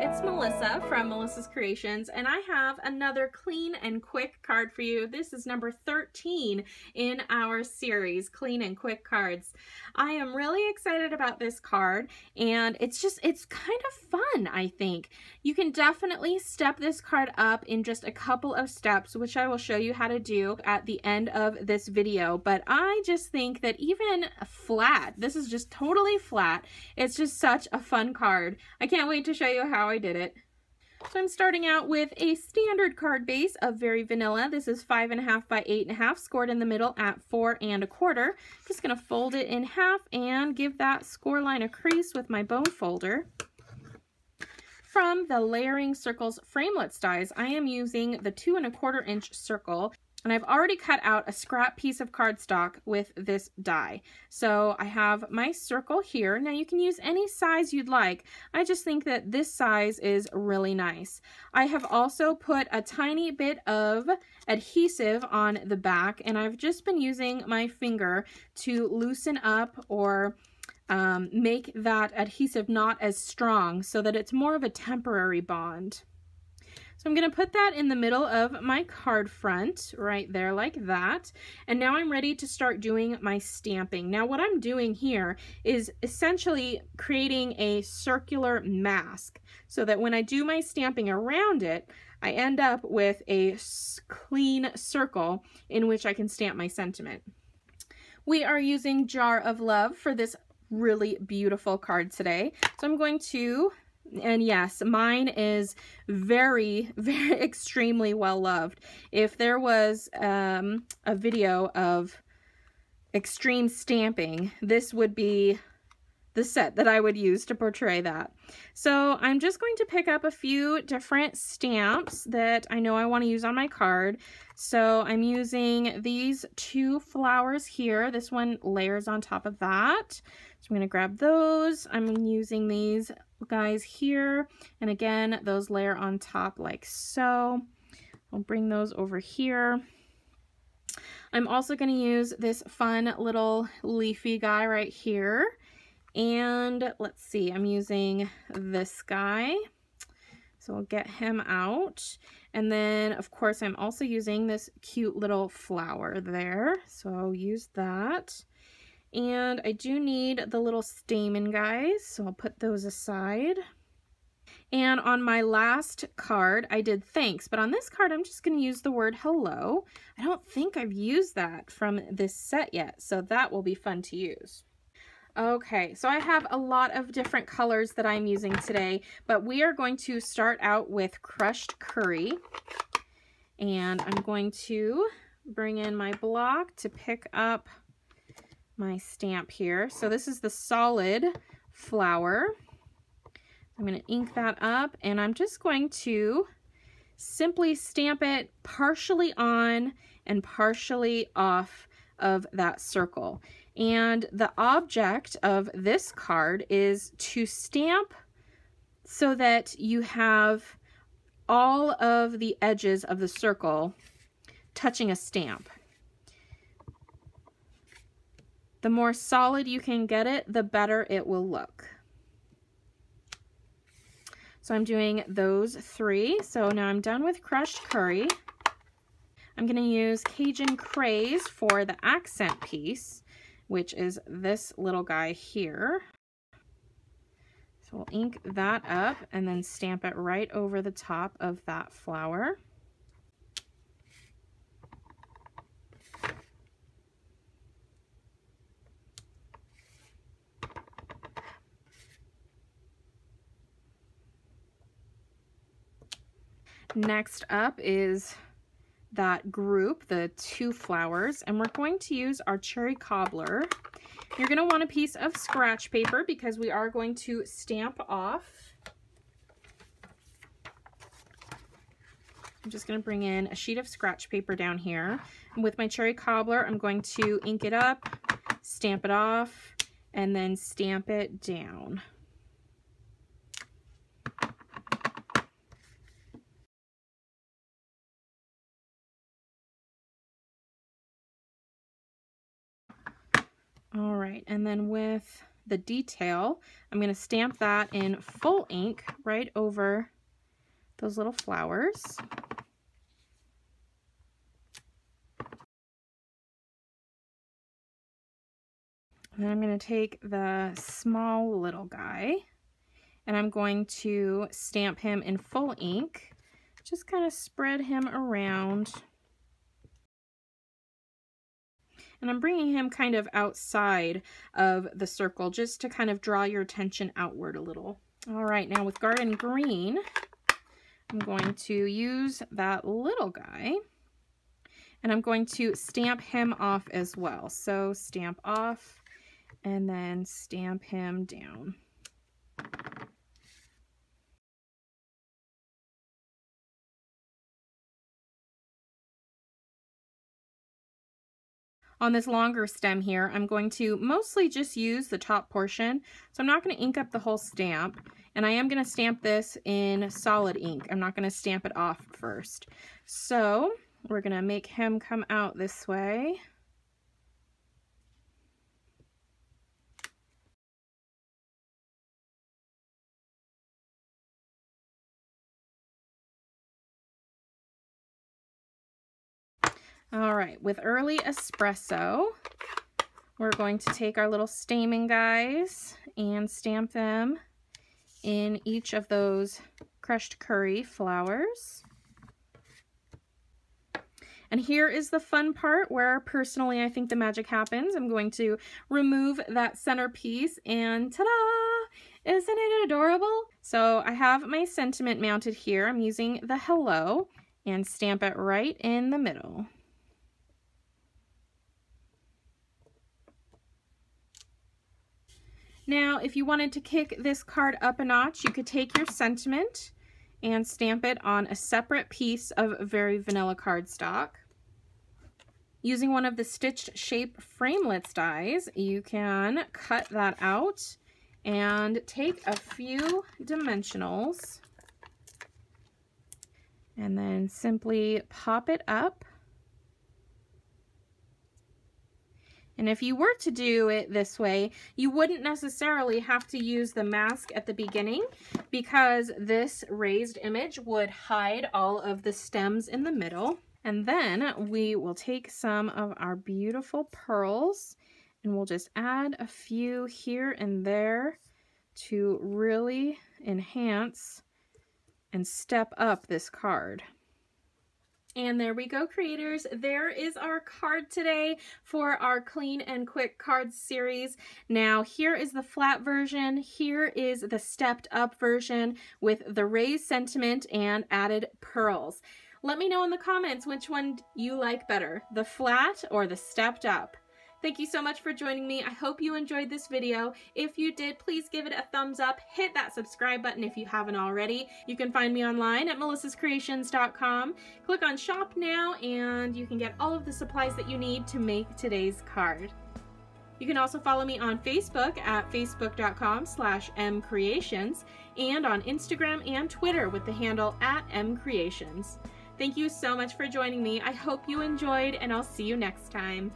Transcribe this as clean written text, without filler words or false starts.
it's Melissa from Melissa's Creations, and I have another clean and quick card for you. This is number 13 in our series, Clean and Quick Cards. I am really excited about this card, and it's kind of fun, I think. You can definitely step this card up in just a couple of steps, which I will show you how to do at the end of this video, but I just think that even flat, this is just totally flat, it's just such a fun card. I can't wait to show you how I did it. So I'm starting out with a standard card base of Very Vanilla. This is 5.5 by 8.5, scored in the middle at 4 1/4. Just gonna fold it in half and give that score line a crease with my bone folder. From the Layering Circles Framelits dies, I am using the 2 1/4 inch circle. And I've already cut out a scrap piece of cardstock with this die. So I have my circle here. Now you can use any size you'd like. I just think that this size is really nice. I have also put a tiny bit of adhesive on the back, and I've just been using my finger to loosen up or make that adhesive not as strong so that it's more of a temporary bond. So I'm going to put that in the middle of my card front right there like that. And now I'm ready to start doing my stamping. Now what I'm doing here is essentially creating a circular mask so that when I do my stamping around it, I end up with a clean circle in which I can stamp my sentiment. We are using Jar of Love for this really beautiful card today. So I'm going to, and yes, mine is very, very extremely well loved. If there was a video of extreme stamping, this would be the set that I would use to portray that. So I'm just going to pick up a few different stamps that I know I want to use on my card. So I'm using these 2 flowers here. This one layers on top of that. So I'm going to grab those. I'm using these guys here, and again, those layer on top like so. I'll bring those over here. I'm also going to use this fun little leafy guy right here. And let's see, I'm using this guy. So I'll get him out. And then, of course, I'm also using this cute little flower there. So I'll use that. And I do need the little stamen guys, so I'll put those aside. And on my last card, I did thanks, but on this card, I'm just going to use the word hello. I don't think I've used that from this set yet, so that will be fun to use. Okay, so I have a lot of different colors that I'm using today, but we are going to start out with Crushed Curry. And I'm going to bring in my block to pick up my stamp here. So this is the solid flower. I'm going to ink that up, and I'm just going to simply stamp it partially on and partially off of that circle. And the object of this card is to stamp so that you have all of the edges of the circle touching a stamp. The more solid you can get it, the better it will look. So I'm doing those 3. So now I'm done with Crushed Curry. I'm going to use Cajun Craze for the accent piece, which is this little guy here. So we'll ink that up and then stamp it right over the top of that flower. Next up is that group, the 2 flowers, and we're going to use our cherry cobbler. You're going to want a piece of scratch paper because we are going to stamp off. I'm just going to bring in a sheet of scratch paper down here. And with my cherry cobbler, I'm going to ink it up, stamp it off, and then stamp it down. All right, and then with the detail, I'm going to stamp that in full ink right over those little flowers. And then I'm going to take the small little guy and I'm going to stamp him in full ink. Just kind of spread him around. And I'm bringing him kind of outside of the circle just to kind of draw your attention outward a little. All right, now with Garden Green, I'm going to use that little guy and I'm going to stamp him off as well. So stamp off and then stamp him down. On this longer stem here, I'm going to mostly just use the top portion. So I'm not going to ink up the whole stamp, and I am going to stamp this in solid ink. I'm not going to stamp it off first. So we're going to make him come out this way. All right, with Early Espresso, we're going to take our little stamen guys and stamp them in each of those crushed curry flowers. And here is the fun part where personally I think the magic happens. I'm going to remove that centerpiece and ta-da! Isn't it adorable? So I have my sentiment mounted here. I'm using the hello and stamp it right in the middle. Now, if you wanted to kick this card up a notch, you could take your sentiment and stamp it on a separate piece of very vanilla cardstock. Using one of the stitched shape framelits dies, you can cut that out and take a few dimensionals and then simply pop it up. And if you were to do it this way, you wouldn't necessarily have to use the mask at the beginning because this raised image would hide all of the stems in the middle. And then we will take some of our beautiful pearls and we'll just add a few here and there to really enhance and step up this card. And there we go, creators. There is our card today for our Clean and Quick Cards series. Now, here is the flat version. Here is the stepped up version with the raised sentiment and added pearls. Let me know in the comments which one you like better, the flat or the stepped up. Thank you so much for joining me. I hope you enjoyed this video. If you did, please give it a thumbs up. Hit that subscribe button if you haven't already. You can find me online at melissascreations.com. Click on Shop Now and you can get all of the supplies that you need to make today's card. You can also follow me on Facebook at facebook.com/mcreations and on Instagram and Twitter with the handle @mcreations. Thank you so much for joining me. I hope you enjoyed and I'll see you next time.